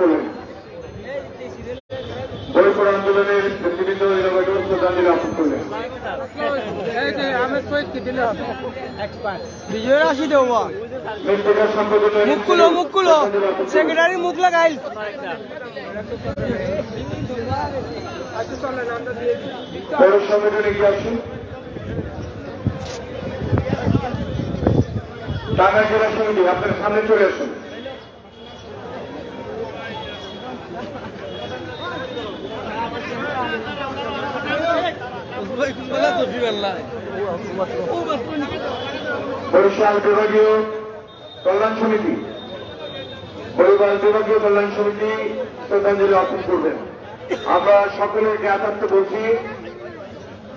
করলেন। বৈপুর আন্দোলনের নেতৃবৃন্দ শ্রদ্ধাঞ্জলি অর্পণ করলেন। মুখগুলো সেক্রেটারি মুখ লাগাইল পৌর সংগঠনে এগিয়ে আসুন। টাঙ্গাইল জেলা সমিতি আপনার সামনে চলে আসুন। বরিশাল বিভাগীয় কল্যাণ সমিতি, বরিশাল বিভাগীয় কল্যাণ সমিতি শ্রদ্ধাঞ্জলি অর্পণ করবেন। আমরা সকলের জ্ঞাতার্থে বলছি,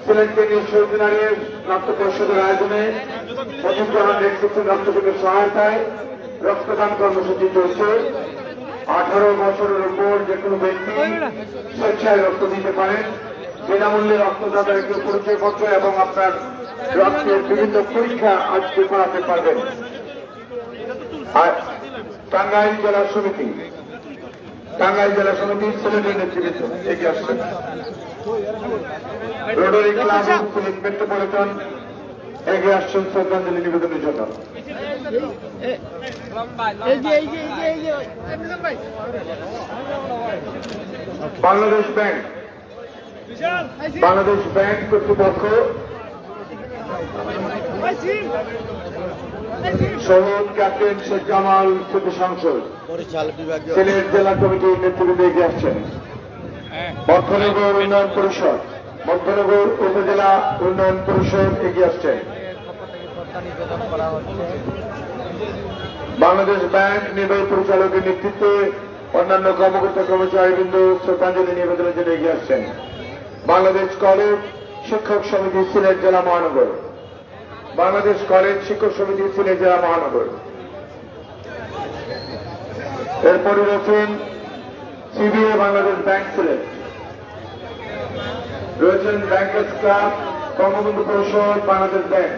সিলেট কেন্দ্রীয় শহীদ মিনারের রক্ত পরিষদের আয়োজনে মুজিব রহমান নেতৃত্বে রক্তদানের সহায়তায় রক্তদান কর্মসূচি চলছে। 18 বছরের উপর যে কোনো ব্যক্তি স্বেচ্ছায় রক্ত দিতে পারেন। বিনামূল্যে রক্তদাতার একটি পরিচয়পত্র এবং আপনার রক্তের বিভিন্ন পরীক্ষা আজকে করাতে পারবেন। আর টাঙ্গাইল জেলা সমিতি, টাঙ্গাইল জেলা সমিতি সিলেটের নেতৃবৃন্দ এগিয়ে আসছেন। রোটারি ক্লাব সিলেট মেট্রোপলিটন এগিয়ে আসছেন শ্রদ্ধাঞ্জলি নিবেদনের জন্য। বাংলাদেশ ব্যাংক, বাংলাদেশ ব্যাংক কর্তৃপক্ষ শহীদ ক্যাপ্টেন শেখ জামাল স্মৃতি সংসদ সিলেট জেলা কমিটির নেতৃবৃন্দ এগিয়ে আসছেন। মধ্যনগর উন্নয়ন পরিষদ, মধ্যনগর উপজেলা উন্নয়ন পরিষদ এগিয়ে আসছেন। বাংলাদেশ ব্যাংক নির্বাহী পরিচালকের নেতৃত্বে অন্যান্য কর্মকর্তা কর্মচারীবৃন্দ শ্রদ্ধাঞ্জলি নিবেদনের জন্য এগিয়ে আসছেন। বাংলাদেশ কলেজ শিক্ষক সমিতি সিলেট জেলা মহানগর, বাংলাদেশ কলেজ শিক্ষক সমিতি সিলেট জেলা মহানগর। এরপরে রয়েছেন সিবিএ বাংলাদেশ ব্যাংক সিলেট, রয়েছেন bankers club Bangabandhu Parishad Bangladesh bank,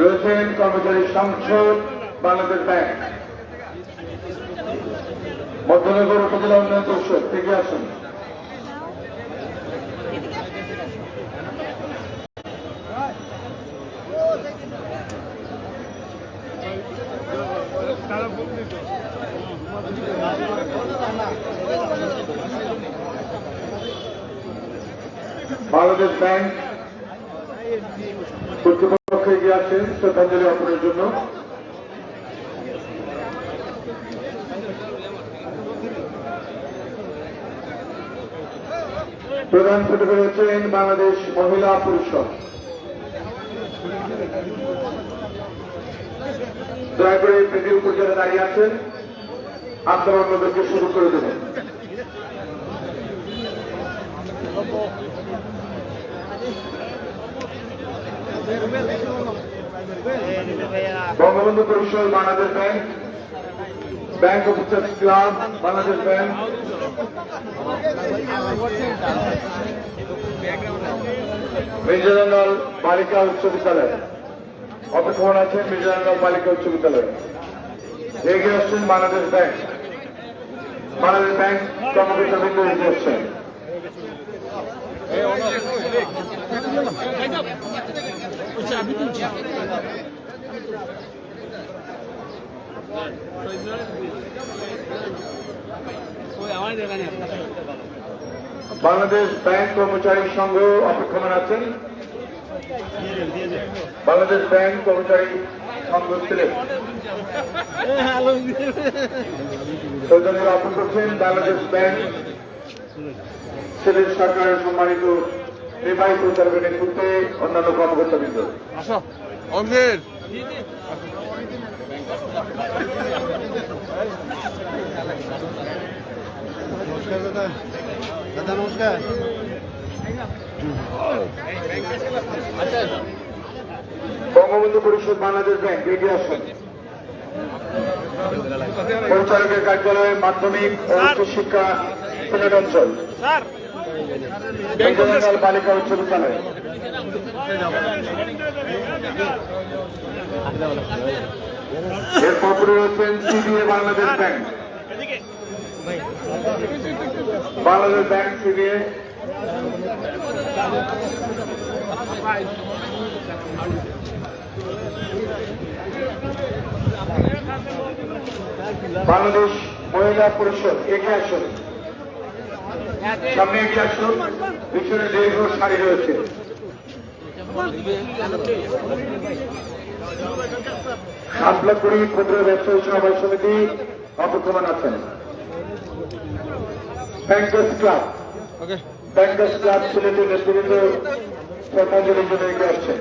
রয়েছেন কর্মচারী সংসদ বাংলাদেশ ব্যাংক, মধ্যনগর উপজেলা উন্নয়ন পরিষদ থেকে আসুন। বাংলাদেশ ব্যাংক কর্তৃপক্ষ এগিয়ে আসেন শ্রদ্ধাঞ্জলি অর্পণের জন্য। প্রধান ফটকে রয়েছেন বাংলাদেশ মহিলা পরিষদ। দয়া করে বেদির উপর যারা দাঁড়িয়ে আছেন আপনারা অন্যদেরকে শুরু করে দেবেন। Bangabandhu Parishad Bangladesh bank, bank officers club Bangladesh bank, Mirzalal Balika Uchcha বিদ্যালয় অপেক্ষমান আছেন। মির্জালাল বালিকা উচ্চ বিদ্যালয় এগিয়ে আসছেন বাংলাদেশ ব্যাংক, বাংলাদেশ ব্যাংক কর্মকর্তাবৃন্দ এগিয়ে আসছেন। বাংলাদেশ ব্যাংক কর্মচারী সংঘ অপেক্ষমান আছেন। বাংলাদেশ ব্যাংক কর্মচারী সংঘ সিলেট সৌজন্য অর্পণ করছেন। বাংলাদেশ ব্যাংক সিলেট সরকারের সম্মানিত নির্বাহী পরিচালকের নেতৃত্বে অন্যান্য কর্মকর্তাবৃন্দ। দাদা নমস্কার। বঙ্গবন্ধু পরিষদ বাংলাদেশ ব্যাংক এগিয়ে আসেন। পরিচালকের কার্যালয় মাধ্যমিক ও উচ্চ শিক্ষা সিলেট অঞ্চল, বালিকা উচ্চ বিদ্যালয়। এরপর রয়েছেন CBA Bangladesh bank, Bangladesh bank CBA, Bangladesh মহিলা পরিষদ এগিয়ে আসুন, সামনে এগিয়ে আসুন, পিছনে দীর্ঘ সারি রয়েছে। সাতলাকুড়ি ক্ষুদ্র ব্যবসায়ী সমবায় সমিতি অপক্রমণ আছেন। ব্যাংকার্স ক্লাব, ব্যাংকার্স ক্লাব সিলেটের নেতৃবৃন্দ শ্রদ্ধাঞ্জলির জন্য এগিয়ে আসছেন।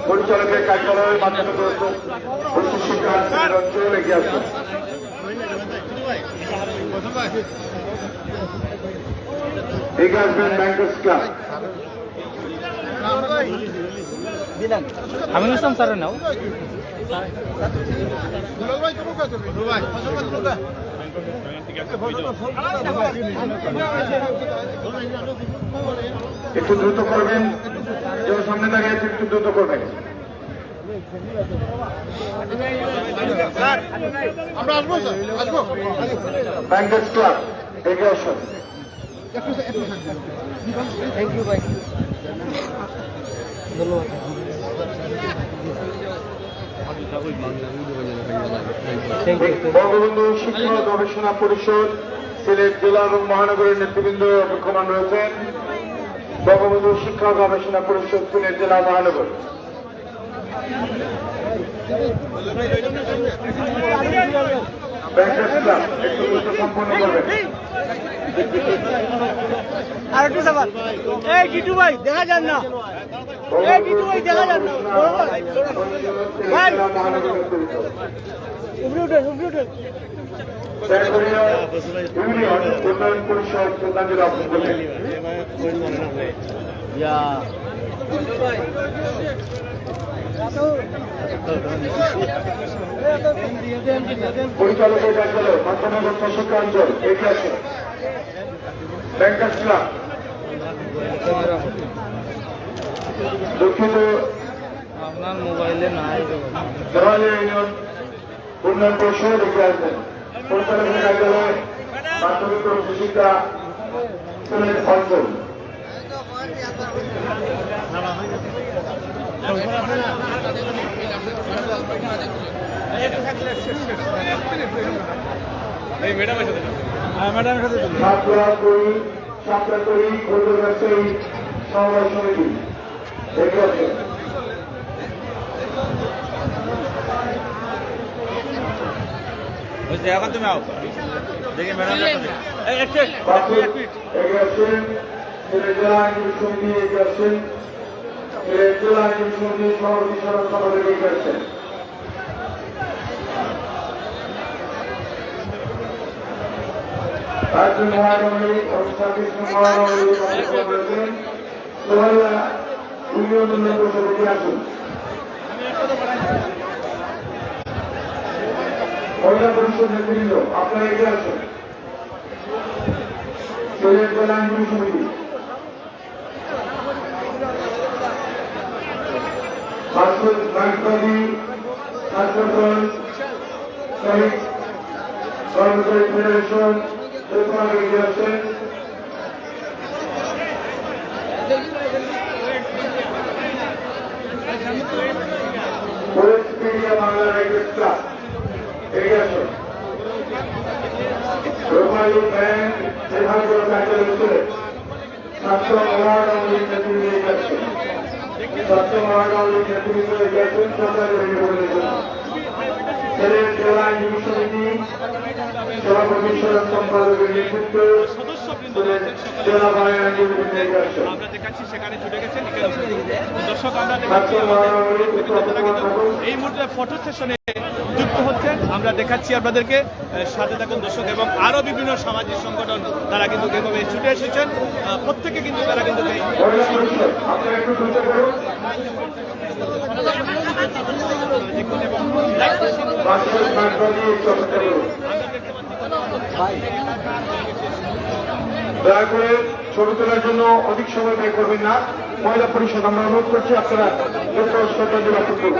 পরিচালকের কার্যালয়ের মাধ্যমে উচ্চশিক্ষা অঞ্চল এগিয়ে আসছেন। এগিয়ে আসবেন ব্যাংকার্স ক্লাব। আমি ইসলাম স্যারের নাও একটু দ্রুত করবেন, যারা সামনে দাঁড়িয়ে আছে একটু দ্রুত করবেন। আমরা আসবো স্যার, আসবো। ব্যাংকার্স ক্লাব এগিয়ে আসুন। থ্যাংক ইউ ভাই ধন্যবাদ। বঙ্গবন্ধু শিক্ষা ও গবেষণা পরিষদ সিলেট জেলা এবং মহানগরের নেতৃবৃন্দ অপেক্ষমান রয়েছেন। বঙ্গবন্ধু শিক্ষা ও গবেষণা পরিষদ সিলেট জেলা মহানগর। ব্যাংকার্স ক্লাব একটু দ্রুত সম্পন্ন করবেন। আর একটু সবার এই টিটু ভাই দেখা যান না, এই টিটু ভাই দেখা যান না ভাই, উপরে উঠেন উপরে উঠেন। ইউনিয়ন উন্নয়ন পরিষদ শ্রদ্ধাঞ্জলি অর্পণ করলেন। পরিচালকের কার্যালয় মাধ্যমিক উচ্চশিক্ষা অঞ্চল এগিয়ে আসুন। ব্যাংকার্স ক্লাব দুঃখিত, আপনার মোবাইলে নাই দেওয়ালি ইউনিয়ন উন্নয়ন পরিষদ এগিয়ে আসবেন। পরিচালকের কার্যালয় মাধ্যমিক উচ্চশিক্ষা সিলেট অঞ্চল। সাতলাকুড়ি ক্ষুদ্র ব্যবসায়ী সমবায় সমিতি এগিয়ে আসবেন। এখন তুমি আও দেখি ম্যাডাম এগিয়ে আসছেন সিলেট জেলা আইনজীবী সমিতি এগিয়ে আসছেন। সিলেট জেলা আইনজীবী সমিতি সভাপতি সদস্য পদে এগিয়ে আসছেন। একজন মহানগরী ছাব্বিশ মহানগরী রয়েছেন। সোহাইয়া ইউনিয়ন উন্নয়ন পরিষদ এগিয়ে আসুন। মহিলা পরিষদ নেতৃবৃন্দ আপনারা এগিয়ে আসুন। সিলেট জেলা আইনজীবী সমিতি কর্মচারী ফেডারেশন এগিয়ে আসছেন। বাংলা রাইটার্স ক্লাব এগিয়ে আসুন। রোমালী ব্যাংক বিভাগীয় কার্যালয় ছিলেন। ছাত্র মহানগরী নেতৃবৃন্দ এগিয়ে আসছেন। ছাত্র মহানগরী নেতৃবৃন্দ এগিয়ে আসছেন। সরকারি সিলেট জেলা আইনজীবী সমিতি সভাপতি সদস্য সম্পাদকের নেতৃত্বে জেলা বাংলা আইনজীবী এগিয়ে আসছেন। দর্শক আমরা এই মুহূর্তে ফটো সেশনে যুক্ত হচ্ছেন, আমরা দেখাচ্ছি আপনাদেরকে, সাথে থাকুন দর্শক। এবং আরো বিভিন্ন সামাজিক সংগঠন তারা কিন্তু এভাবে ছুটে এসেছেন, প্রত্যেকে কিন্তু তারা কিন্তু ভাই দয়া করে ছবি তোলার জন্য অধিক সময় ব্যয় করবেন না। মহিলা পরিষদ আমরা অনুরোধ করছি আপনারা শ্রদ্ধাঞ্জলি অর্পণ করুন।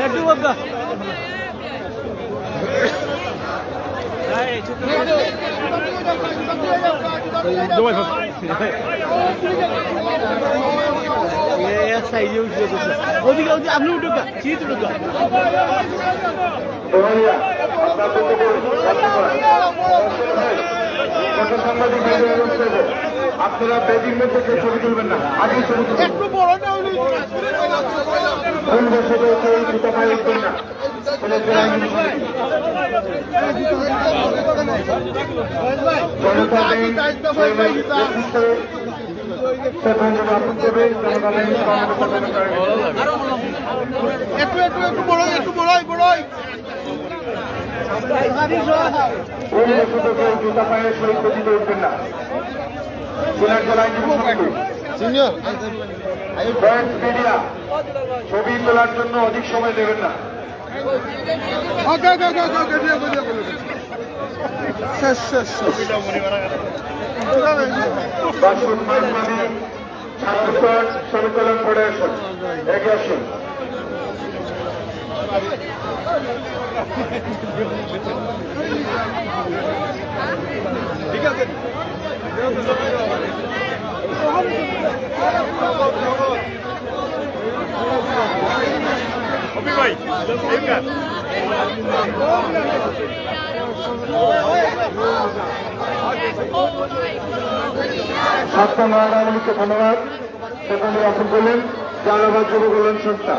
একটু বলবা ওদিকে আপনি উঠুকা চিত উঠুকা রোহানিয়া, আপনার বক্তব্য সাংবাদিক ভাইদের অনুরোধ করবো, আপনারা বেদির মধ্যে কেউ ছবি তুলবেন না, আগে ছবি তুলবেন। ভুল বসত কেউ জুতা পায়ে উঠবেন না। জনতা ব্যাংক শ্রদ্ধাঞ্জলি অর্পণ করবে। জনতা ব্যাংক ভুলবশত কেউ জুতা পায়ে শহীদ পতিত উঠবেন না। সিনার আইনজীবী সমিতি ব্যাংক মিডিয়া ছবি তোলার জন্য অধিক সময় দেবেন না। বাসুমানবাদী ছাত্র শ্রমিক কল্যাণ ফেডারেশন এগিয়ে আসুন। ঠিক আছে ভাই সাতটা নয় আওয়ামীকে ধন্যবাদ। সেখানে অর্পণ করলেন জালাবাদ যুব কল্যাণ সংস্থা।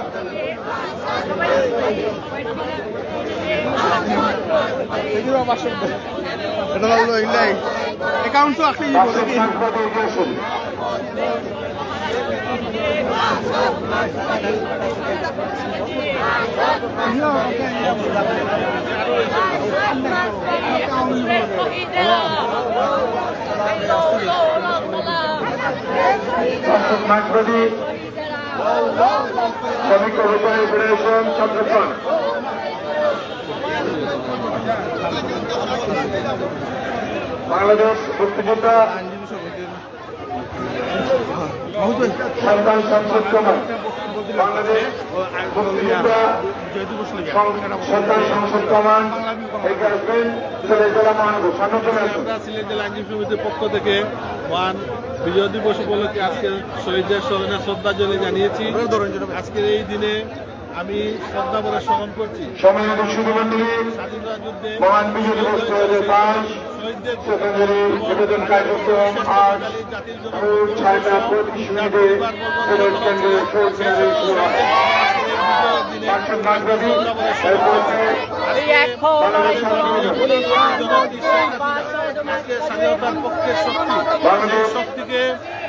মাঠবাদী শ্রমিক কর্মচারী ফেডারেশন চন্দ্রপাল। বাংলাদেশ মুক্তিযোদ্ধা সন্তান সংসদ কমান। বাংলাদেশ মুক্তিযোদ্ধা সন্তান সংসদ কমান এগিয়ে আসবেন জেলা মহানগর সান্নজনে আসুন। সিলেট জেলা আইনজীবী সমিতির পক্ষ থেকে মহান বিজয় দিবস উপলক্ষে আজকে শহীদদের স্মরণে শ্রদ্ধাঞ্জলি জানিয়েছি। আজকের এই দিনে আমি শ্রদ্ধা ভরে স্মরণ করছি সম্মানিত সুধীমণ্ডলী, স্বাধীনতা যুদ্ধে মহান বিজয় দিবস 2022 শহীদদের শ্রদ্ধাঞ্জলি নিবেদন কার্যক্রম আজ ভোর 6:35 মিনিটে সিলেট কেন্দ্রে শহীদ মিনারে শুরু হয়। বাসন মাঠবাদী এরপরে বাংলাদেশ আজকে স্বাধীনতার পক্ষের শক্তি বাংলাদেশ শক্তিকে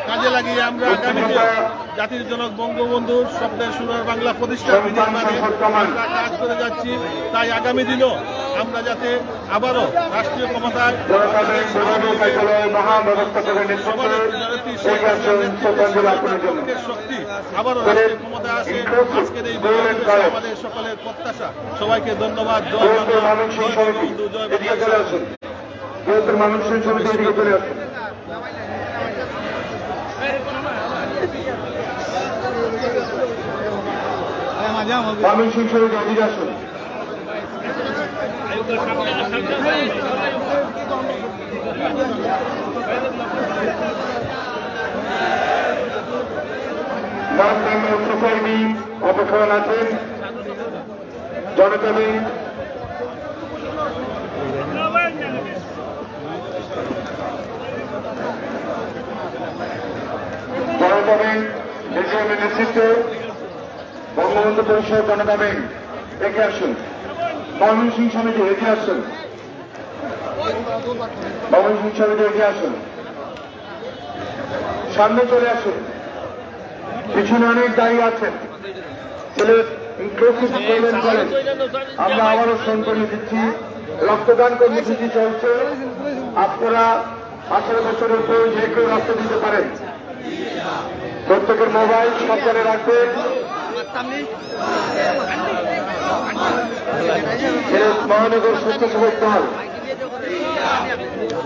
কাজে লাগিয়ে আমরা আগামীতে জাতির জনক বঙ্গবন্ধুর শব্দের সোনার বাংলা প্রতিষ্ঠা নির্মাণে আমরা কাজ করে যাচ্ছি। তাই আগামী দিনও আমরা যাতে আবারও রাষ্ট্রীয় ক্ষমতায় শক্তি আবারও রাষ্ট্রীয় ক্ষমতায় আসে। আজকের এই আমাদের সকলের প্রত্যাশা। সবাইকে ধন্যবাদ। জয় বাংলা, জয় বঙ্গবন্ধু, জয় বাংলা। বৃহত্তর মানুষ সমিতি এদিকে চলে আসুন। ময়মনসিংহ সমিতি এদিকে আসুন। সোসাইটি অপেক্ষণ আছেন। জনতা ব্যাংক জনতা ব্যাংক এজিএমের নেতৃত্বে বঙ্গবন্ধু পরিষদ জনতা ব্যাংক এগিয়ে আসুন। ময়মনসিংহ সমিতি এগিয়ে আসুন। ময়মনসিংহ সমিতি এগিয়ে আসুন। সামনে চলে আসুন। পিছনে অনেক দাঁড়িয়ে আছেন। সিলেট ইনক্লুসিভ উন্নয়ন কলেজ আমরা আবারও স্মরণ করে দিচ্ছি। রক্তদান কর্মসূচি চলছে। আপনারা 18 বছরের পর যে কেউ রক্ত দিতে পারেন। প্রত্যেকের মোবাইল সাবধানে রাখবেন। সিলেট মহানগর স্বেচ্ছাসেবক দল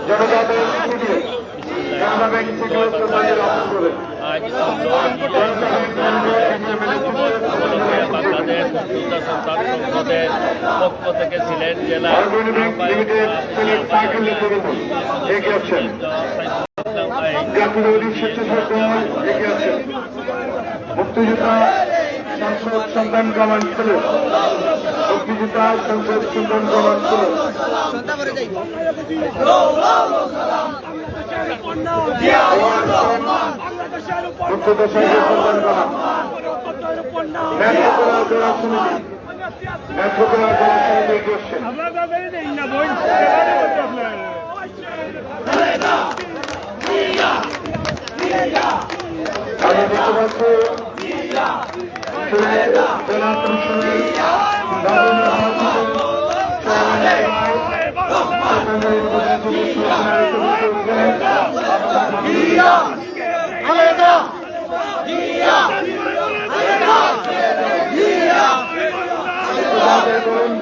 জনতা ব্যাংক জনতা ব্যাংক থেকে শ্রদ্ধাঞ্জলি অর্পণ করবেন। আজ বাংলাদেশ সন্তান সংসদের পক্ষ থেকে সিলেট জেলা অগ্রণী ব্যাংক লিমিটেড সিলেট সার্কেল নেতৃবৃন্দ এগিয়ে আসছেন। জাতীয়তাবাদী স্বেচ্ছাসেবক দল এগিয়ে আসছেন। মুক্তিযোদ্ধা সংসদ সন্তান কমান্ড সিলেট, মুক্তিযোদ্ধা সংসদ সন্তান কমান্ড সিলেট। মুক্তিযোদ্ধা সংসদ সন্তান কমান্ড নেত্রকোনা জেলা সমিতি, নেত্রকোনা জেলা সমিতি এগিয়ে আসছেন। আমি দেখতে পাচ্ছি জেলা পরিষদের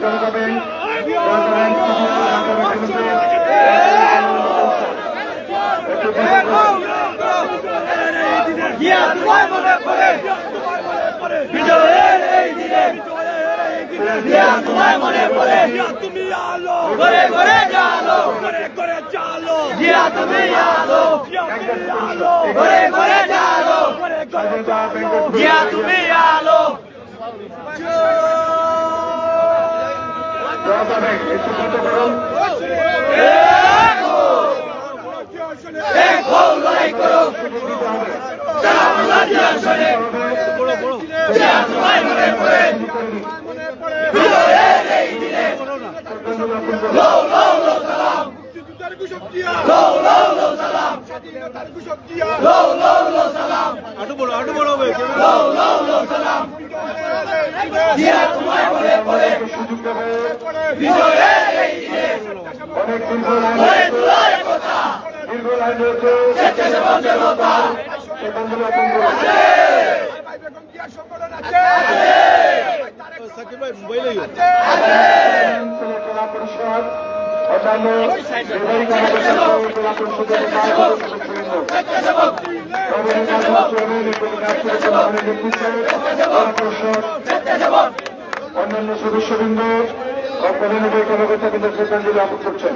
জনতা ব্যাংক বিজয়ের এই দিনে তোমায় মনে পড়ে তুমি আলো ঘরে ঘরে জালো ঘরে ঘরে জালো জিয়া তুমি আলো ঘরে ঘরে জালো ঘরে ঘরে জালো জিয়া তুমি আলো জনতা ব্যাংক একটু দ্রুত করুন। এক হও লড়াই করো যারা বাংলা জিয়া শোনে জিয়া তোমায় মনে পড়ে বিজয়ের এই দিনে লো লো লো সালাম লো লো লো সালাম লো লো লো সালাম লো লো লো সালাম জিয়া তোমায় মনে পড়ে সুযোগ দেবে বিজয়ের এই দিনে অনেক দীর্ঘ ওই দুলার কথা লাইন রয়েছে। স্বেচ্ছাসেবক জনতা শ্রদ্ধাঞ্জলি অর্পণ করুন। জেলা পরিষদ অন্যান্য বিভাগীয় কর্মকর্তা জেলা পরিষদের অন্যান্য সদস্যবৃন্দ ও প্রধান নির্বাহী কর্মকর্তা কিন্তু শ্রদ্ধাঞ্জলি অর্পণ করছেন।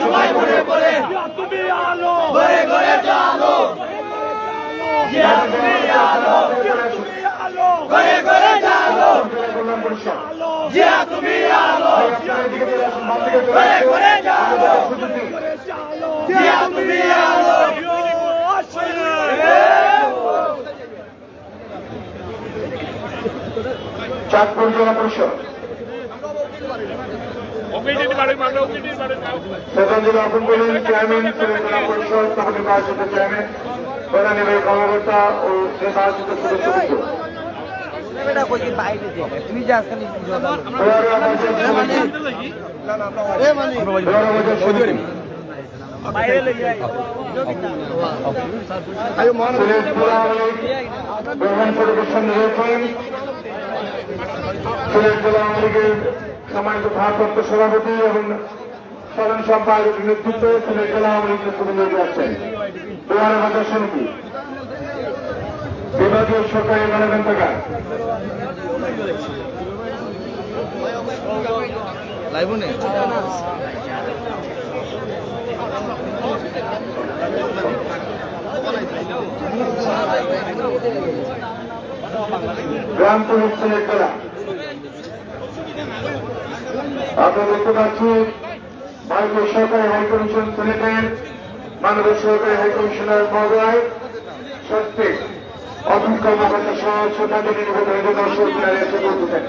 তোমায় মনে পড়ে তুমি আলো ঘরে ঘরে জালো জিয়া তুমি আলো ঘরে ঘরে জালো কল্যাণ পরিষদ জিয়া তুমি আলো ঘরে ঘরে জালো জিয়া তুমি আলো চাঁদপুর জেলা পরিষদ শ্রদ্ধাঞ্জলি অর্পণ করলেন চেয়ারম্যান জেলা পরিষদ নবনির্বাচিত চেয়ারম্যান প্রধান নির্বাহী কর্মকর্তা ও নির্বাচিত সদস্যবৃন্দ। প্রধান পরিদর্শন রয়েছেন সিলেট জেলা আওয়ামী লীগের সম্মানিত ভারপ্রাপ্ত সভাপতি এবং সাধারণ সম্পাদকের নেতৃত্বে সিলেট জেলা আওয়ামী লীগ নেতৃবৃন্দ এগিয়ে আসছেন। দুয়ারে বাজার সমিতি, বিভাগীয় সরকারি গণগ্রন্থাগার, গ্রাম পুলিশ সিলেট জেলা। আমরা দেখতে পাচ্ছি ভারতীয় সরকারি হাইকমিশন সিলেটের মাননীয় সরকারি হাইকমিশনার মহোদয় সত্যিক অফিস কর্মকর্তা সহ শ্রদ্ধাঞ্জলি নিবেদনের জন্য সরকার এসে বলতেছেন।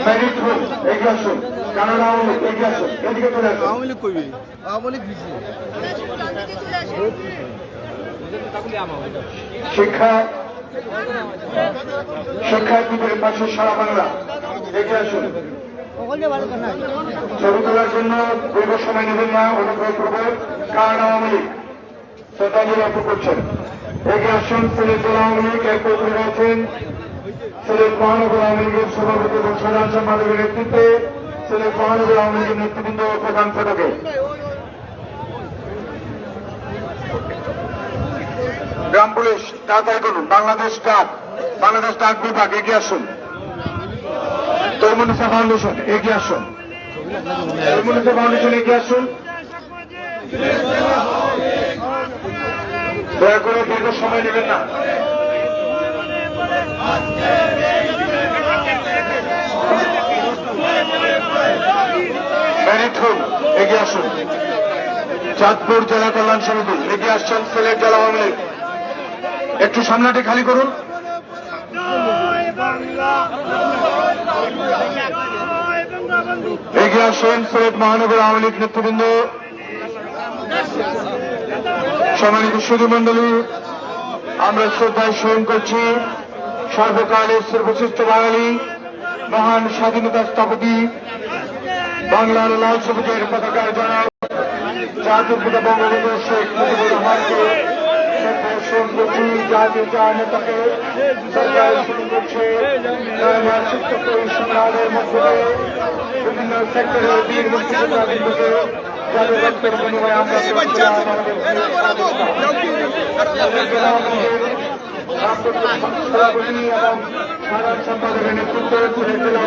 মেরিট হোক এগিয়ে আসুন, কানাডা আওয়ামী লীগ এগিয়ে আসুন, এদিকে চলে আসুন। শিক্ষা শিক্ষার্থীদের পাশে সারা বাংলা দেখে আসুন। ছবি তোলার জন্য দীর্ঘ সময় নেবেন না, অনুগ্রহ করবে। কারণ আওয়ামী লীগ শ্রদ্ধাঞ্জলি অর্পণ করছেন। এগিয়ে আসুন সিলেট জেলা আওয়ামী লীগ। এরপর করে রয়েছেন সিলেট মহানগর আওয়ামী লীগের সভাপতি এবং সাধারণ সম্পাদকের নেতৃত্বে সিলেট মহানগর আওয়ামী লীগের নেতৃবৃন্দ প্রধান ফটকে। গ্রাম পুলিশ তাড়াতাড়ি করুন। বাংলাদেশ ডাক বিভাগ এগিয়ে আসুন। তরমুনিসা ফাউন্ডেশন এগিয়ে আসুন। তরমুনিসা ফাউন্ডেশন এগিয়ে আসুন। দয়া করে দীর্ঘ সময় নেবেন না। মেরিট হোম এগিয়ে আসুন। চাঁদপুর জেলা কল্যাণ সমিতি এগিয়ে আসছেন সিলেট জেলা আওয়ামী লীগ। একটু সামনাটি খালি করুন। এগিয়ে আসেন সিলেট মহানগর আওয়ামী লীগ নেতৃবৃন্দ, সম্মানিত সুধীমণ্ডলী। আমরা শ্রদ্ধায় স্মরণ করছি সর্বকালের সর্বশ্রেষ্ঠ বাঙালি, মহান স্বাধীনতা স্থপতি, বাংলার লাল সবুজের পতাকার জনক জাতির পিতা বঙ্গবন্ধু শেখ মুজিবুর রহমানকে শ্রদ্ধায় স্মরণ করছি। জাতির চার নেতাকে শ্রদ্ধায় স্মরণ করছে। শিক্ষক সংগ্রামের মধ্যে বিভিন্ন সেক্টরের বীর মুক্তিযোদ্ধাবৃন্দকে যাদের রক্তের বিনিময়ে আমরা সভাপতি এবং সাধারণ সম্পাদকের নেতৃত্বে সিলেট জেলা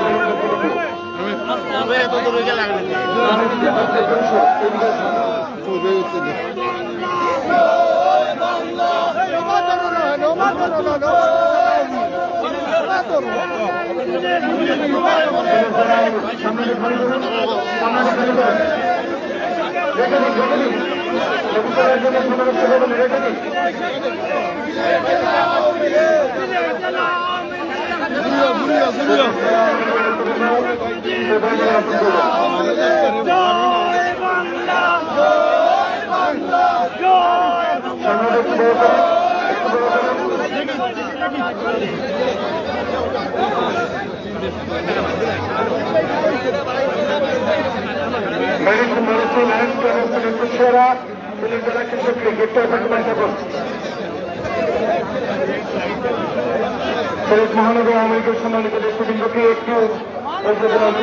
সিলেট মহানগর আওয়ামী লীগের সম্মানিত নেতৃবৃন্দকে একটু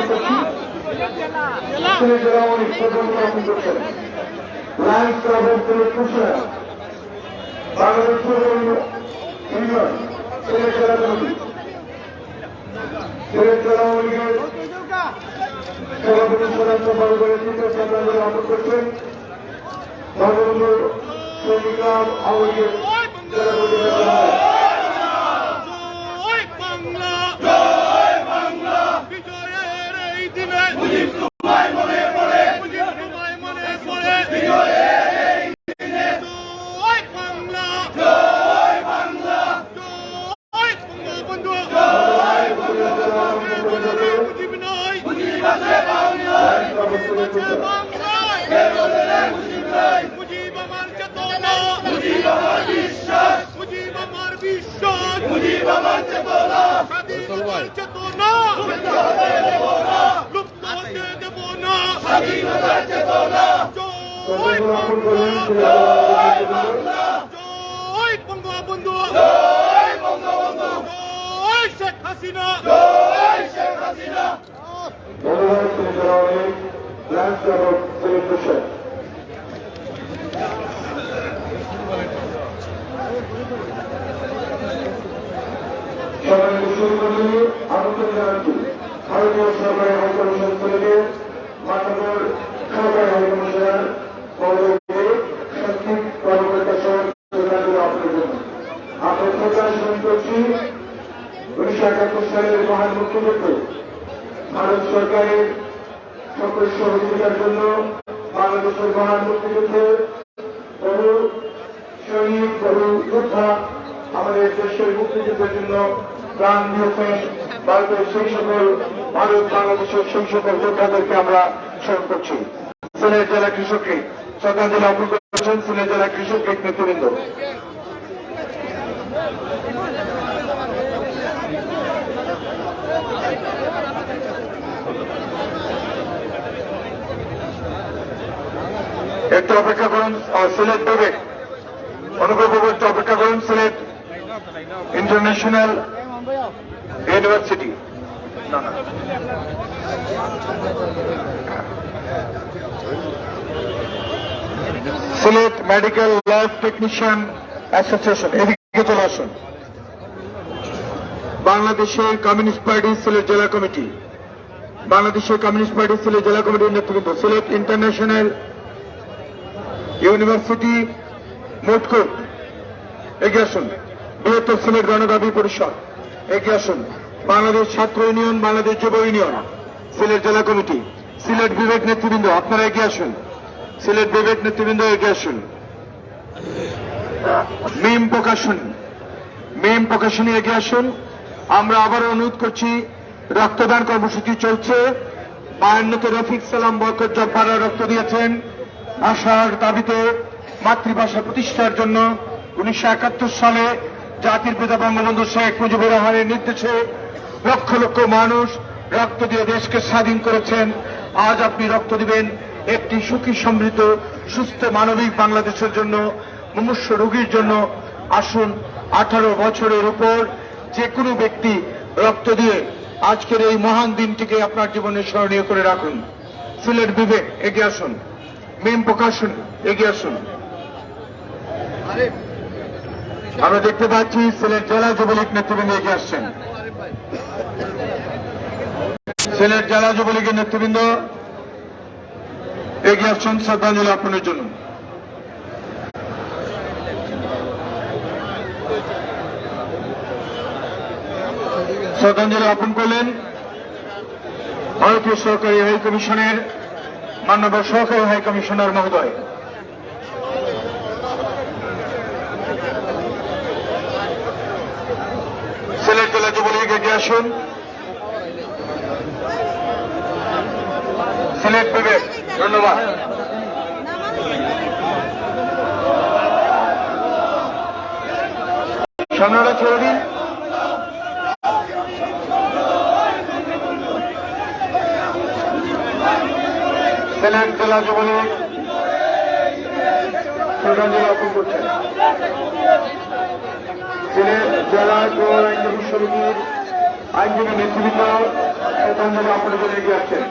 করছি। সিলেট জেলা আওয়ামী লীগ অর্পণ করছেন। Lions club of Sylhet Kushiyara, Bangladesh union, Sylhet জেলা কমিটি, সিলেট জেলা আওয়ামী লীগের সভাপতি প্রধান সম্পাদকের নেতৃত্বে শ্রদ্ধাঞ্জলি অর্পণ করছেন। বঙ্গবন্ধু সৈনিক ক্লাব আওয়ামী লীগের জেলা কমিটি বঙ্গবন্ধু শেখ হাসিনা। আমন্ত্রণ জানাচ্ছি ভারতীয় সরকারি হাইকমিশন সিলেটের মাননীয় সরকারি হাইকমিশনার মহোদয়কে সাংস্কৃতিক কর্মকর্তা সহ শ্রদ্ধাঞ্জলি অর্পণের জন্য। আমরা শ্রদ্ধা স্মরণ করছি 1971 সালের মহান মুক্তিযুদ্ধে ভারত সরকারের সকল সহযোগিতার জন্য বাংলাদেশের মহান মুক্তিযুদ্ধে বহু সৈনিক, বহু যোদ্ধা আমাদের দেশের মুক্তিযুদ্ধের জন্য প্রাণ দিয়েছেন। ভারতের সেই সকল বাংলাদেশের সেই সকল যোদ্ধাদেরকে আমরা স্মরণ করছি। সিলেট জেলা কৃষককে শ্রদ্ধাঞ্জলি অর্পণ করেছেন সিলেট জেলা কৃষক নেতৃবৃন্দ। একটু অপেক্ষা করুন। সিলেট বিবেক অনুগ্রহপূর্বক একটু অপেক্ষা করুন। Sylhet international university Sylhet medical lab technician association, এদিকে চলে আসুন। বাংলাদেশের কমিউনিস্ট পার্টি সিলেট জেলা কমিটি, বাংলাদেশের কমিউনিস্ট পার্টি সিলেট জেলা কমিটির নেতৃবৃন্দ, সিলেট ইন্টারন্যাশনাল ইউনিভার্সিটি মোটকোট এগিয়ে আসুন। বৃহত্তর সিলেট গণদাবী পরিষদ এগিয়ে আসুন। বাংলাদেশ ছাত্র ইউনিয়ন, বাংলাদেশ যুব ইউনিয়ন, সিলেট জেলা কমিটি, সিলেট বিবেক নেতৃবৃন্দ আপনারা এগিয়ে আসুন। সিলেট বিবেক নেতৃবৃন্দ এগিয়ে আসুন। মিম প্রকাশনী এগিয়ে আসুন। আমরা আবার অনুরোধ করছি, রক্তদান কর্মসূচি চলছে। 52তে রফিক সালাম বরকত জব্বাররা রক্ত দিয়েছেন ভাষার দাবিতে, মাতৃভাষা প্রতিষ্ঠার জন্য। 1971 সালে জাতির পিতা বঙ্গবন্ধু শেখ মুজিবুর রহমানের নির্দেশে লক্ষ লক্ষ মানুষ রক্ত দিয়ে দেশকে স্বাধীন করেছেন। আজ আপনি রক্ত দিবেন একটি সুখী সমৃদ্ধ সুস্থ মানবিক বাংলাদেশের জন্য, মুমূর্ষু রোগীর জন্য। আসুন 18 বছরের উপর যে কোনো ব্যক্তি রক্ত দিয়ে আজকের এই মহান দিনটিকে আপনার জীবনে স্মরণীয় করে রাখুন। সিলেট বিবেক এগিয়ে আসুন। মিম প্রকাশন এগিয়ে আসুন। আমরা দেখতে পাচ্ছি সিলেট জেলা যুবলীগ নেতৃবৃন্দ এগিয়ে আসছেন। সিলেট জেলা যুবলীগের নেতৃবৃন্দ এগিয়ে আসছেন শ্রদ্ধাঞ্জলি অর্পণের জন্য। শ্রদ্ধাঞ্জলি অর্পণ করলেন ভারতীয় সরকারি হাই কমিশনের মাননীয় সহকারী হাই কমিশনার মহোদয়। সিলেট জেলা যুবলীগ এগিয়ে আসুন। সিলেট বিবেক ধন্যবাদ। সামনেটা ছেড়ে দিন। সিলেট জেলা যুবলীগ শ্রদ্ধাঞ্জলি অর্পণ করছেন। সিলেট জেলা যুব আইনজীবী সমিতির আইনজীবী নেতৃবৃন্দ শ্রদ্ধাঞ্জলি অর্পণের জন্য এগিয়ে আসছেন।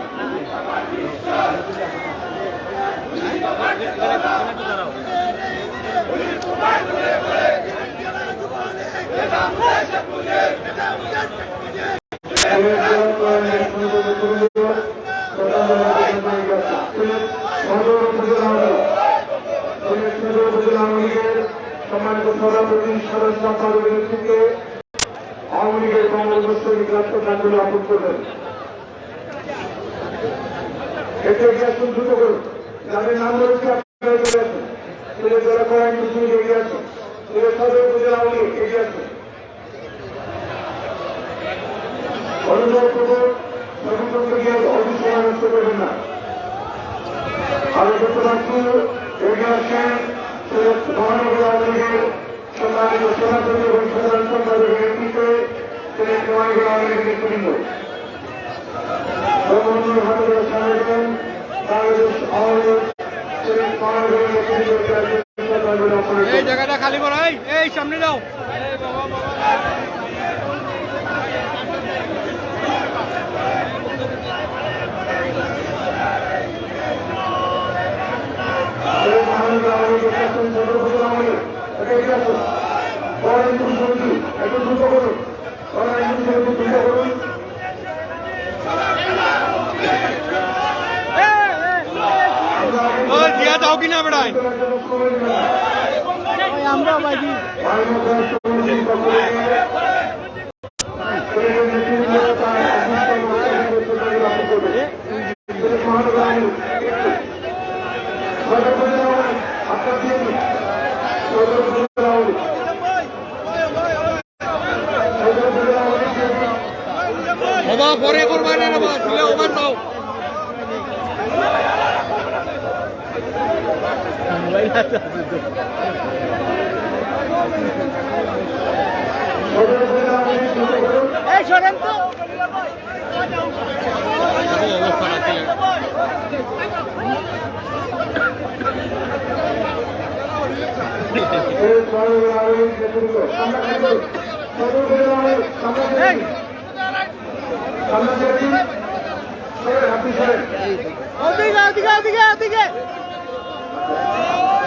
সম্মানিত সভাপতি সদস্য সম্পাদকের নেতৃত্বে আওয়ামী লীগের কংগ্রেস শ্রমিক রাষ্ট্রকাঞ্জলি অর্পণ করবেন। এতে এগিয়ে আসুন, দ্রুত করুন। যাদের নাম রয়েছে আপনারা এগিয়ে আসুন। সিলেট জেলা করাইন মুসলিম এগিয়ে আসুন। সিলেট সদর উপজেলা আওয়ামী লীগ এগিয়ে আসুন। অনুরোধ করব নবীনকে গিয়ে অধিক সময় নষ্ট করবেন না। আরো দেখতে পাচ্ছি এগিয়ে আসেন সিলেট মহানগর আওয়ামী লীগের সম্মানিত সভাপতি এবং সাধারণ সম্পাদকের নেতৃত্বে সিলেট মহানগর আওয়ামী লীগের নেতৃবৃন্দ। বঙ্গবন্ধুর হাতে ধরে সামনে দেন বাংলাদেশ আওয়ামী লীগ সিলেট মহানগরের নেতৃবৃন্দ। এই জায়গাটা খালি করাই, এই সামনে যাও। দিয়া যাও কিনা বেড়ায় আমরা বাজি পরে করবা না তুলে ওভার দাও। এই শোনেন তো অবস্থা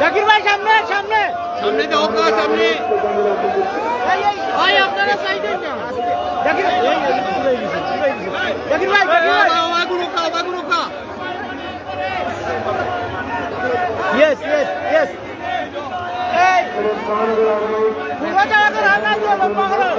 জাকির ভাই সামনে সামনে সামনে যাও সামনে ভাই আপনারা সাইডে না জাকির জাকির ভাই বাগুরুকা यस यस यस এই পুরো জায়গা রান্না দিয়ে লম্বা করো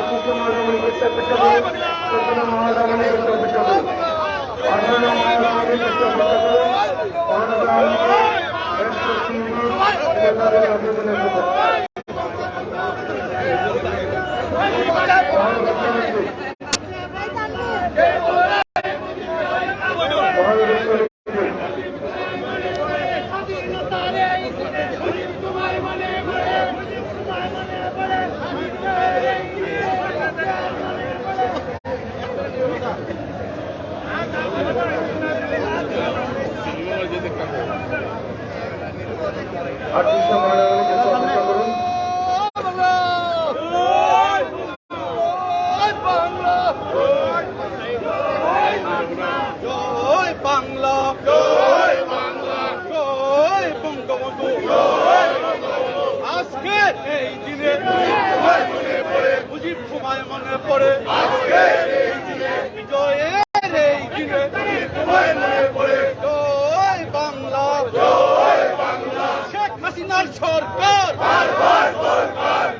সরকার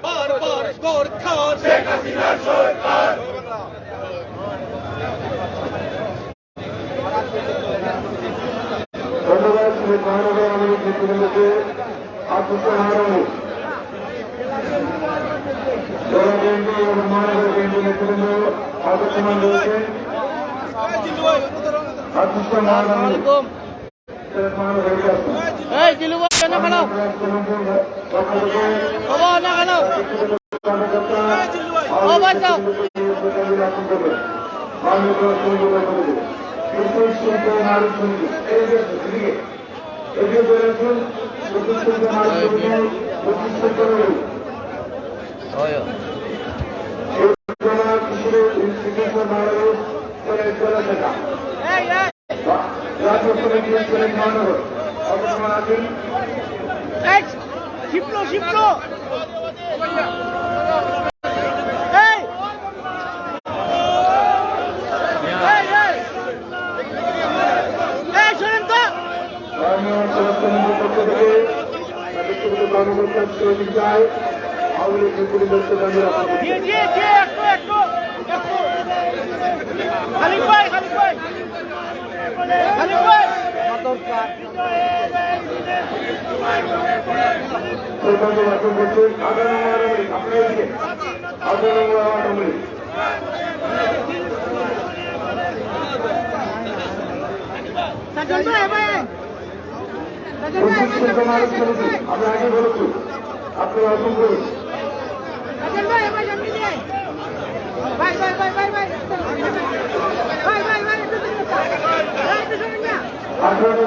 বারবার গোরখা শেখ হাসিনার সরকার ধন্যবাদ শ্রী মহানগর আওয়ামী লীগ নেতৃবৃন্দকে জেলা বিএনপি এবং মহানগর বিএনপি নেতৃবৃন্দ অবস্থান রয়েছেন শিপলো আমরা আগে বলেছি আপনারা অসম করুন আপনারা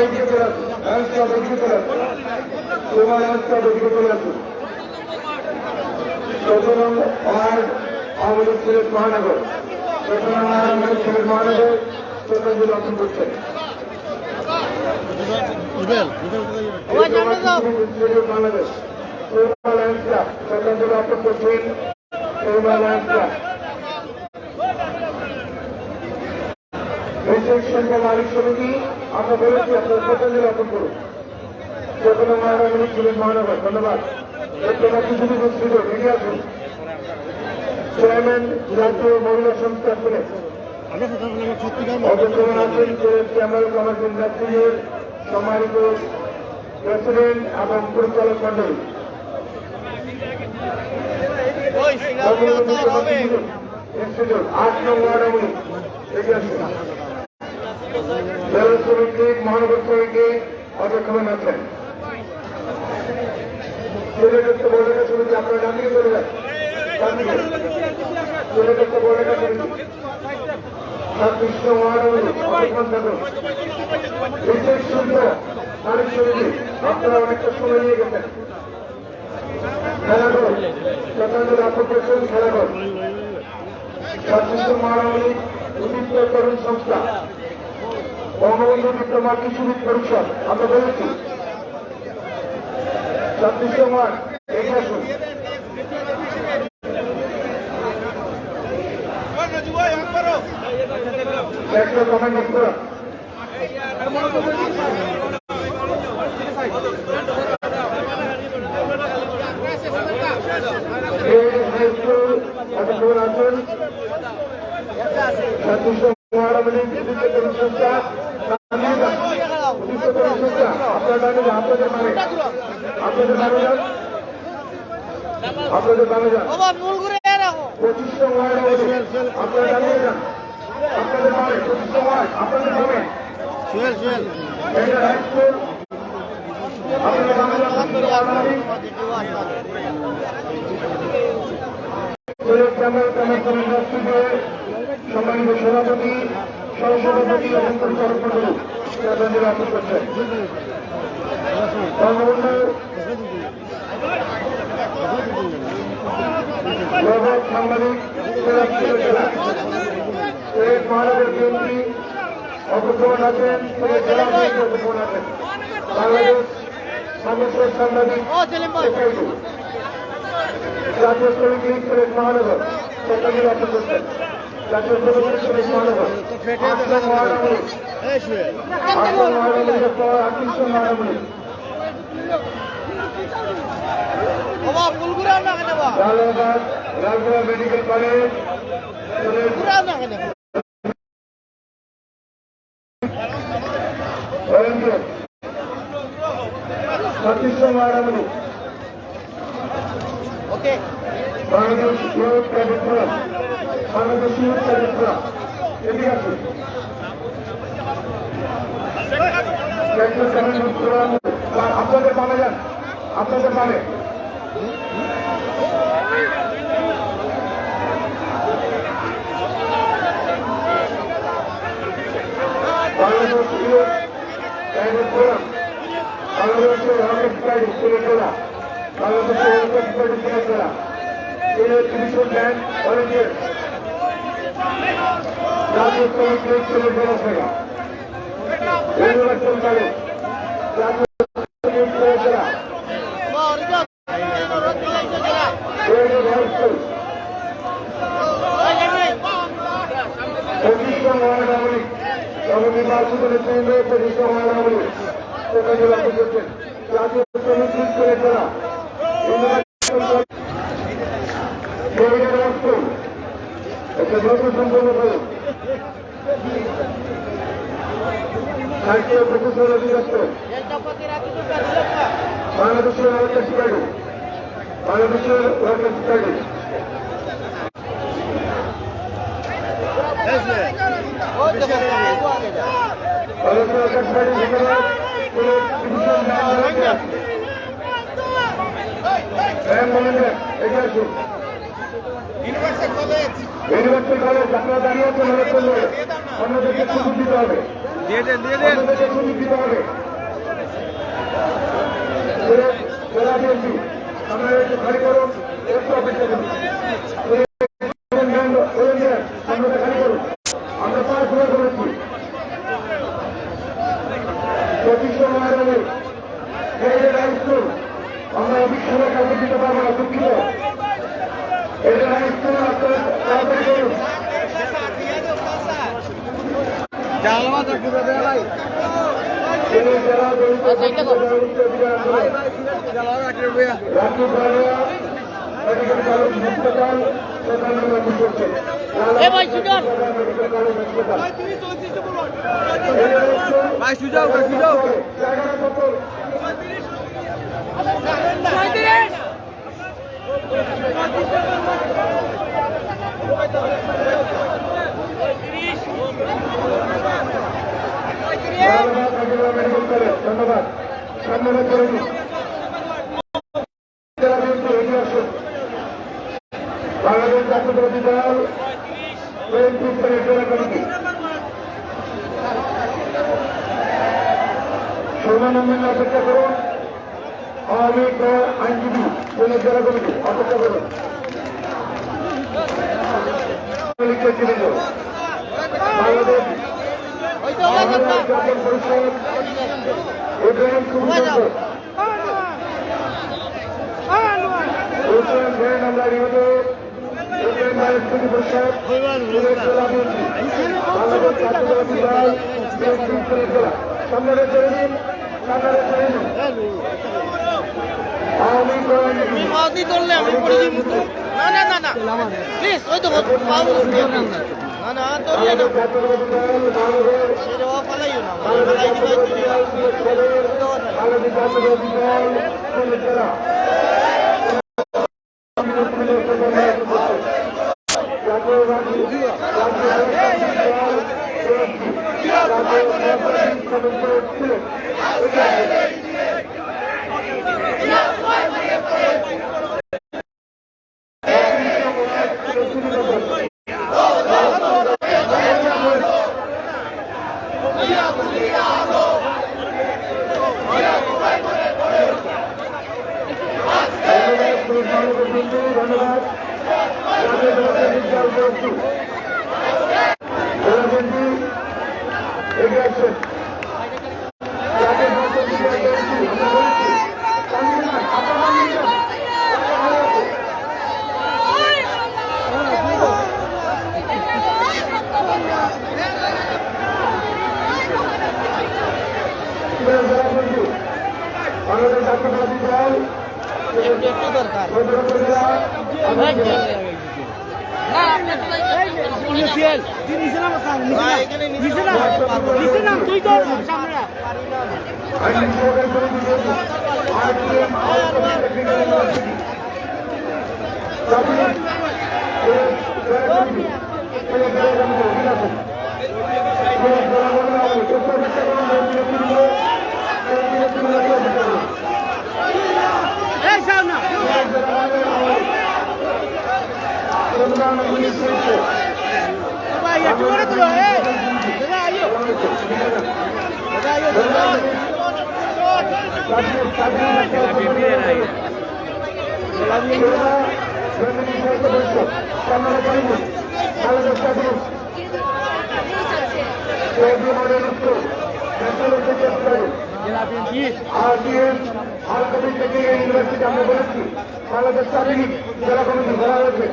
এগিয়ে চলে আসুন এগিয়ে চলে আসুন তোমার এদিকে চলে আসুন আওয়ামী লীগ সিলেট মহানগর আওয়ামী লীগ সিলেট মহানগর শ্রদ্ধাঞ্জলি অর্পণ করছেন বাংলাদেশ শ্রদ্ধাঞ্জলি অর্পণ করছেন মালিক সমিতি আমরা বলেছি আপনার শ্রদ্ধাঞ্জলি অর্পণ করুন আওয়ামী লীগ সিলেট মহানগর ধন্যবাদ কিছু ছিল এগিয়ে আসুন চেয়ারম্যান জাতীয় মহিলা সংস্থা সিলেট অবস্থান আছেন চেম্বার কমার্সিয়াল ইন্ডাস্ট্রিজের সম্মানিত প্রেসিডেন্ট এবং পরিচালক মন্ডলী ইনস্টিটিউট 8 নং ওয়ার্ড আওয়ামী লীগ এগিয়ে আসুন জেলা শ্রমিক লীগ মহানগর শ্রমিক লীগ অধ্যক্ষমান আছেন সিলেটের বর্ডার সমিতি আপনারা ডান দিকে চলে যান, ডান দিকে সিলেটের বর্ডার সমিতি 26 মহানগরী অবস্থান থাকুন। বিশেষ শুল্ক নারী সমিতি আপনারা অনেকটা সময় নিয়ে গেছেন। খেলাঘর শ্রদ্ধাঞ্জলি অর্পণ করছেন খেলাঘর। 26 মহানগরী উন্নীত তরুণ সংস্থা বঙ্গবন্ধু ডিপ্লোমা কৃষিবিদ পরিষদ আমরা বলেছি 26 মার্চ এগিয়ে আসুন। একটা কমেন্ট করা আছেন 26 মহানগরী কৃষিবিদ তরুণ সংস্থা আপনাদের মানে যান 25 মহানগরী আপনারা জানিয়ে যান আপনাদের মানে 25 মার্চ আপনাদের নামে এটা হাইস্কুল আপনাদের বাংলা সম্মানিত সভাপতি সহসভাপতি এবং পরিচালক মন্ডলী শ্রদ্ধাঞ্জলি অর্পণ করছেন। বঙ্গবন্ধু প্রভাব সাংবাদিক সিলেট মহানগর বিএনপি অপগ্রহণ আছেন, সিলেট জেলা বিএনপি অপগ্রহণ আছেন, বাংলাদেশ সর্বশেষ সাংবাদিক জাতীয় শ্রমিক লীগ সিলেট মহানগর শ্রদ্ধাঞ্জলি অর্পণ করছেন। জাতীয় শ্রমিক লীগ সিলেট মহানগর মহানগরী 28 মহানগরী লালবাগ রাজগড়া মেডিকেল কলেজ ছাত্রীশ মহানগরী Bangladesh youth cadet forum Bangladesh youth cadet forum এদিকে আসুন। আপনাদের পানে যান, আপনাদের পানে বাংলাদেশ ইউথ ক্যাডেট ফোরাম বাংলাদেশের রকেট গাড়ি সিলেট জেলা বাংলাদেশের রকেট গাড়ি সিলেট জেলা সিলেট ডিভিশন ব্যাংক ভলেন্টিয়ার জাতীয় শ্রমিক লীগ সিলেট জেলা শাখা ইউনিভার্সাল কলেজ জাতীয় শ্রমিক সিলেট জেলা মহানগরী নবনির্বাচিত কেন্দ্র 25 মহানগরী শ্রদ্ধাঞ্জলি অর্পণ করছেন। জাতীয় শ্রমিক লীগ সিলেট জেলা একটা দ্রব্য সম্পন্ন করুন সাহিত্য প্রকৌশল অধিদপ্তর বাংলাদেশের ওয়ার্কার্স পার্টি বাংলাদেশের ওয়ার্কার্স পার্টি ওয়ার্কার্স পার্টি ধন্যবাদ ডিভিশন এগিয়ে আসুন। ইউনিভার্সিটি কলেজ আপনারা দাঁড়িয়ে আছেন অনেক করলে অন্যদেরকে সুযোগ দিতে হবে, অন্যদেরকে সুযোগ দিতে হবে। জেলা বিএনপি আপনারা একটু খালি করুন, একটু অপেক্ষা করুন, আপনারা খালি করুন। আমরা পাঁচ ঘর করেছি 25 মহানগরী স্কুল আমরা অফিস সময় কাউকে দিতে পারবো না, দুঃখিত। এটা স্কুল আপনারা তাড়াতাড়ি করুন। ধন্যবাদ। সামনে করে প্রধানমন্ত্রী অপেক্ষা করুন। আওয়ামী আইনজীবী জেলা কমিটি অপেক্ষা করুন। বাংলাদেশ জাতীয় পরিষদ ইব্রাহিম আমরা নিহত ইব্রাহিম ভাইয়ের স্মৃতি পরিষদ বাংলাদেশ জাতীয়তাবাদী দল জেলা সামনে ছেড়ে দিন, সামনে ছেড়ে দিন। আওয়ামী মাদি ধরলে আমি পড়ে দিব তো। না না না না প্লিজ ওই তো পাউল না না ধরলে না সেটা ফালাইও না ফালাই দিবাই ধন্যবাদ। এগিয়ে আসছেন। বাংলাদেশ জাতীয়তাবাদী দল একটু দরকার ইউনিভার্সিটি আমরা বলেছি বাংলাদেশ স্বাধীন জেলা কমিটি বলা হয়েছে।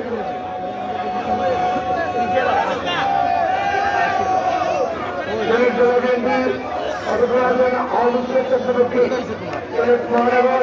জেলা বিএনপি অপরাধের আওয়ামী লীগের সদস্য মহানগর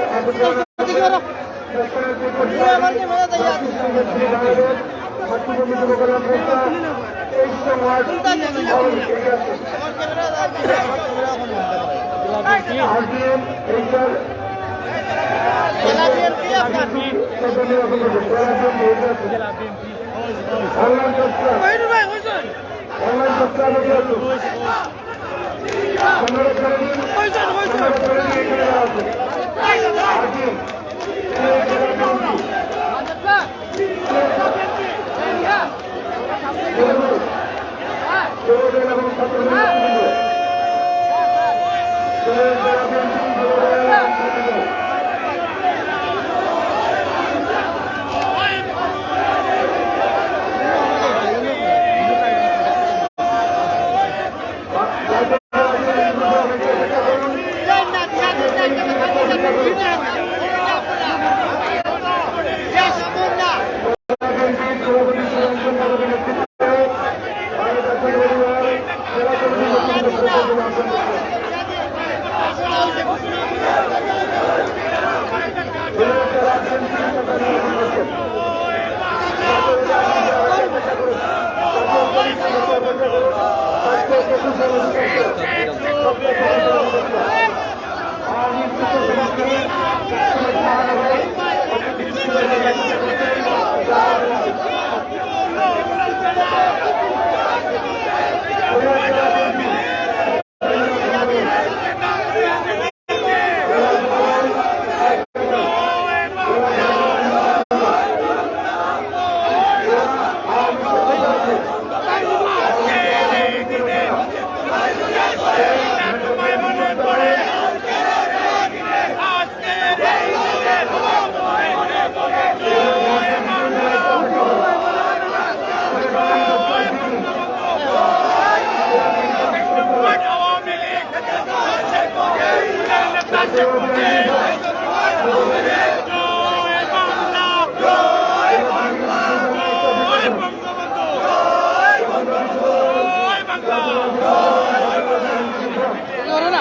ধরো না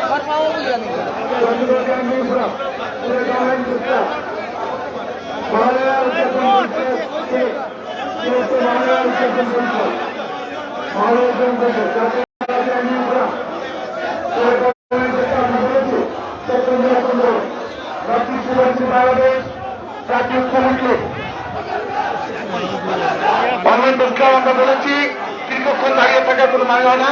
আমার পাওয়া বলি আমি আমরা বলেছি দীর্ঘক্ষণ দাঁড়িয়ে থাকার কোনো মানে হয় না।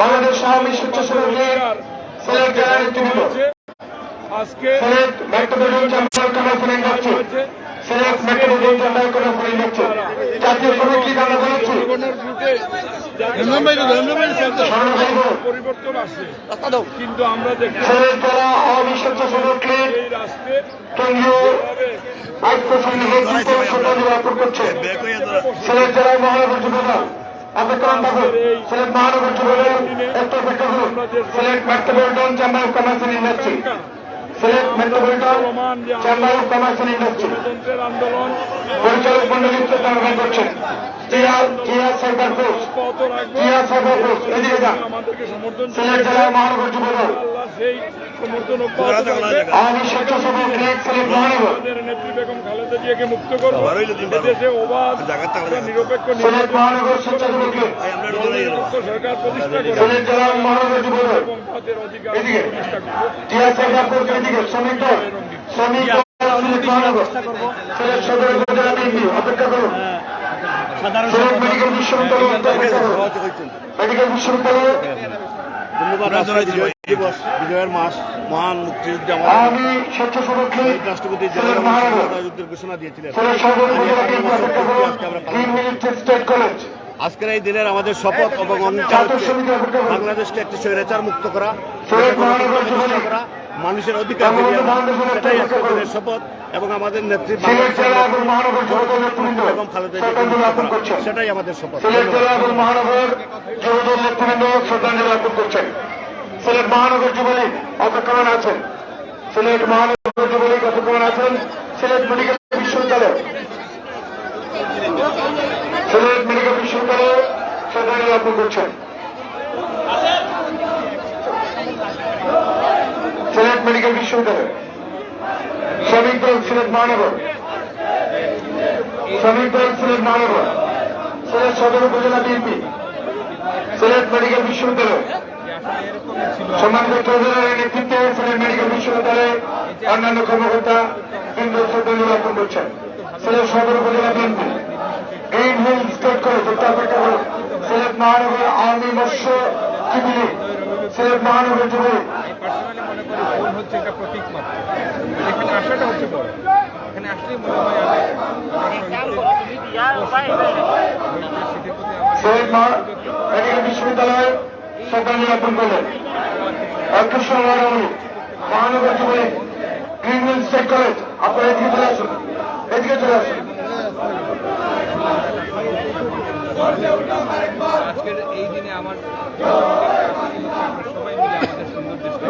বাংলাদেশ আওয়ামী স্বেচ্ছাসেবক লীগ সিলেট জেলার নেতৃবৃন্দ সিলেট মেট্রোপলিটন চেম্বার কনফারেন্স হচ্ছে সিলেট মেট্রোপলিটন চেম্বার কনফারেন্স হচ্ছে জাতীয় শ্রমিক লীগ আমরা বলেছি পরিবর্তন আসে কিন্তু আমরা দেখি সিলেট জেলা আওয়ামী স্বেচ্ছাসেবক লীগ কেন্দ্রীয় আইক্য সংঘের নির্বাচন করছে সিলেট জেলার মহানগর যুবদল অপেক্ষমান থাকুন সিলেট মহানগর যুবদল একটু অপেক্ষা করুন Sylhet metropolitan chamber of commerce and industry Sylhet metropolitan chamber of commerce and industry গণতন্ত্রের আন্দোলন পরিচালক মন্ডলীর তত্ত্বাবধান করছেন জিয়া সাইবার ফোর্স অব্যাহত রাখবো জিয়া সাইবার ফোর্স এদিকে যান আমাদেরকে সমর্থন সিলেট জেলার মহানগর যুবদল আল্লাহ সেই সমর্থন অব্যাহত রাখবে আওয়ামী স্বেচ্ছাসেবক লীগ সিলেট মহানগর আমাদের নেত্রী বেগম খালেদা জিয়াকে মুক্ত করবো এদেশে অবাধ নিরপেক্ষ সিলেট মহানগর স্বেচ্ছাসেবক লীগ নিরপেক্ষ সরকার প্রতিষ্ঠা করে সিলেট জেলার মহানগর যুবদল এবং তাদের অধিকার এদিকে প্রতিষ্ঠা করবো জিয়া সাইবার ফোর্স এদিকে শ্রমিক দল শ্রমিক দল সিলেট মহানগর সিলেট সদর উপজেলা বিএনপি অপেক্ষা করুন সিলেট মেডিকেল বিশ্ববিদ্যালয় অপেক্ষা করুন মেডিকেল বিশ্ববিদ্যালয় বিজয়ের মাস মহান মুক্তিযুদ্ধে আওয়ামী স্বেচ্ছাসেবক লীগ রাষ্ট্রপতি সিলেট মহানগর যুদ্ধের ঘোষণা দিয়েছিলেন। সিলেট সদর উপজেলা বিএনপি অপেক্ষা করুন গ্রিন হিল স্টেট কলেজ আজকের এই দিনের আমাদের শপথ এবং অঙ্গীকার ছাত্র হচ্ছে সমিতি অপেক্ষা করুন বাংলাদেশকে একটি স্বৈরাচার মুক্ত করা, সিলেট মহানগর যুবলীগ করা, মানুষের অধিকার ফিরিয়ে আনা, সেটাই আজকের দিনের শপথ এবং আমাদের নেত্রী সিলেট জেলা এবং মহানগর যুবদল নেতৃবৃন্দ এবং খালেদা জিয়াকে শ্রদ্ধাঞ্জলি মুক্ত অর্পণ করা, করছেন সেটাই আমাদের শপথ। সিলেট জেলা এবং মহানগর যুবদল নেতৃবৃন্দ শ্রদ্ধাঞ্জলি অর্পণ করছেন সিলেট মহানগর যুবলীগ অপেক্ষমান আছেন সিলেট মহানগর যুবলীগ অপেক্ষমান আছেন সিলেট মেডিকেল বিশ্ববিদ্যালয় সিলেট মেডিকেল বিশ্ববিদ্যালয় শ্রদ্ধাঞ্জলি অর্পণ করছেন সিলেট মেডিকেল বিশ্ববিদ্যালয় শ্রমিক দল সিলেট মহানগর শ্রমিক দল সিলেট মহানগর সিলেট সদর উপজেলা বিএনপি সিলেট মেডিকেল বিশ্ববিদ্যালয় সম্মানিত চৌধুরীর নেতৃত্বে সিলেট মেডিকেল বিশ্ববিদ্যালয়ে অন্যান্য কর্মকর্তা কেন্দ্র শ্রদ্ধাঞ্জলি অর্পণ করছেন সিলেট সদর উপজেলা BNP green hill state college অপেক্ষা করুন সিলেট মহানগর আওয়ামী মৎস্যজীবী লীগ সিলেট মহানগর যুবলীগ পার্সোনালি মনে করি ফোন হচ্ছে একটা প্রতীক মাত্র এখানে আসাটা হচ্ছে বড় এখানে আসলেই মনে হয় সিলেট মেডিকেল বিশ্ববিদ্যালয়ে শ্রদ্ধাঞ্জলি অর্পণ করলেন অধ্যক্ষ মহানগর Jubo League green hill state college আপনারা এদিকে চলে আসুন এদিকে চলে আসুন আজকের এই দিনে আমার সবাই মিলে আমাদের সুন্দর দেশকে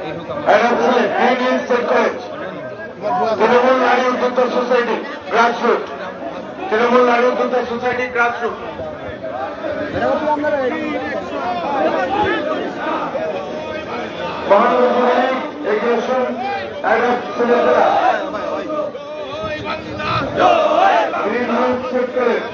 এই হোক গ্রিন হিল স্টেট কলেজ তৃণমূল নারী উদ্যোক্তা সোসাইটি গ্রাসরুট তৃণমূল নারী উদ্যোক্তা সোসাইটি গ্রাসরুট মহানগর যুবলীগ এগ্রেশন সিলেট জেলা গ্রিন হিল স্টেট কলেজ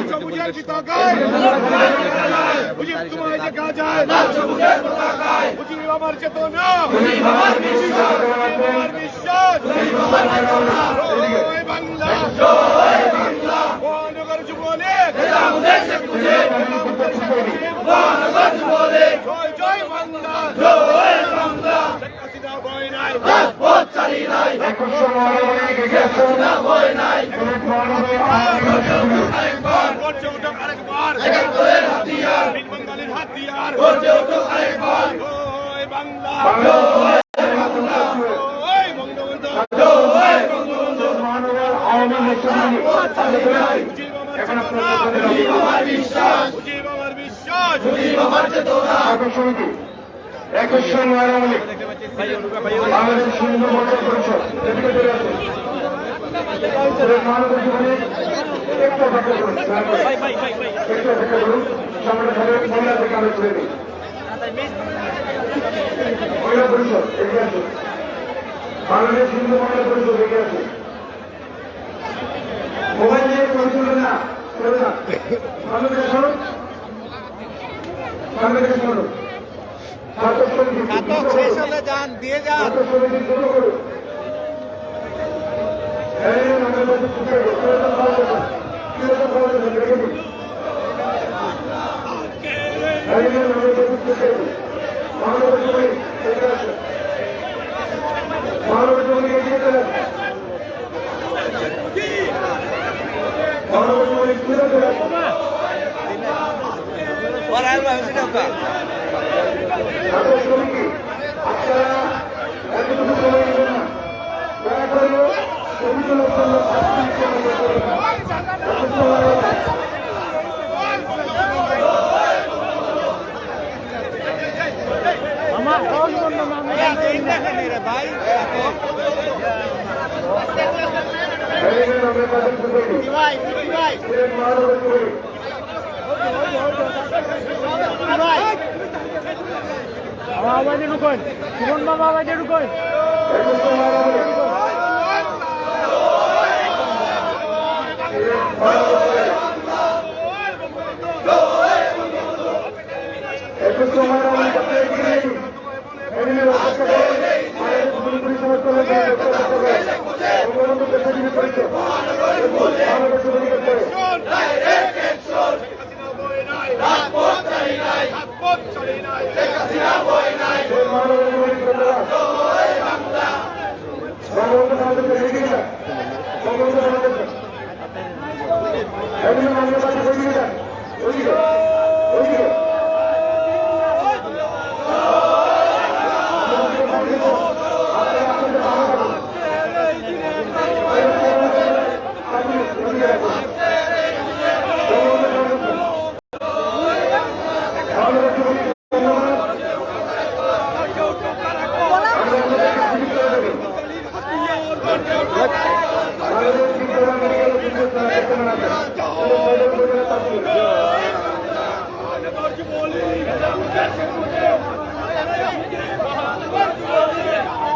সবুজের পতাকায় মুজিব তোমায় দেখা যায় মুজিব আমার চেতনা আমার বিশ্বাস জয় বাংলা মহানগর যুবলীগ জয় জয় বাংলা শেখ হাসিনা ভয় নাই গর্জে উঠুক আরেকবার বীর বাঙালির হাতিয়ার জয় বাংলা জয় বঙ্গবন্ধু মুজিব আমার বিশ্বাস সমিতি 21 নয় আওয়ামী লীগ বাংলাদেশ হিন্দু মজা পরিষদ এদিকে চলে আসুন। মহানগর যুবলীগ একটু অপেক্ষা করুন, একটু অপেক্ষা করুন। সম্রাট মহিলা থেকে আমরা তুলে নিই। মহিলা পরিষদ এগিয়ে আসুন। বাংলাদেশ হিন্দু মহিলা পরিষদ এগিয়ে আসুন। মোবাইল নিয়ে ছবি তুলবেন না, চলবে না। সামনে থেকে সরুন, সামনে থেকে সরুন। যান দিয়ে যান ভাই আওয়াজে ঢুকোন, জীবন বাবা আওয়াজে ঢুকোন।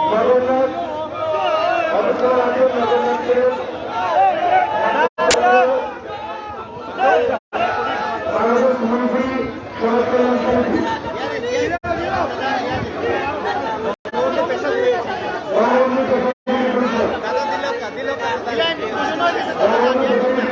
জগন্নাথ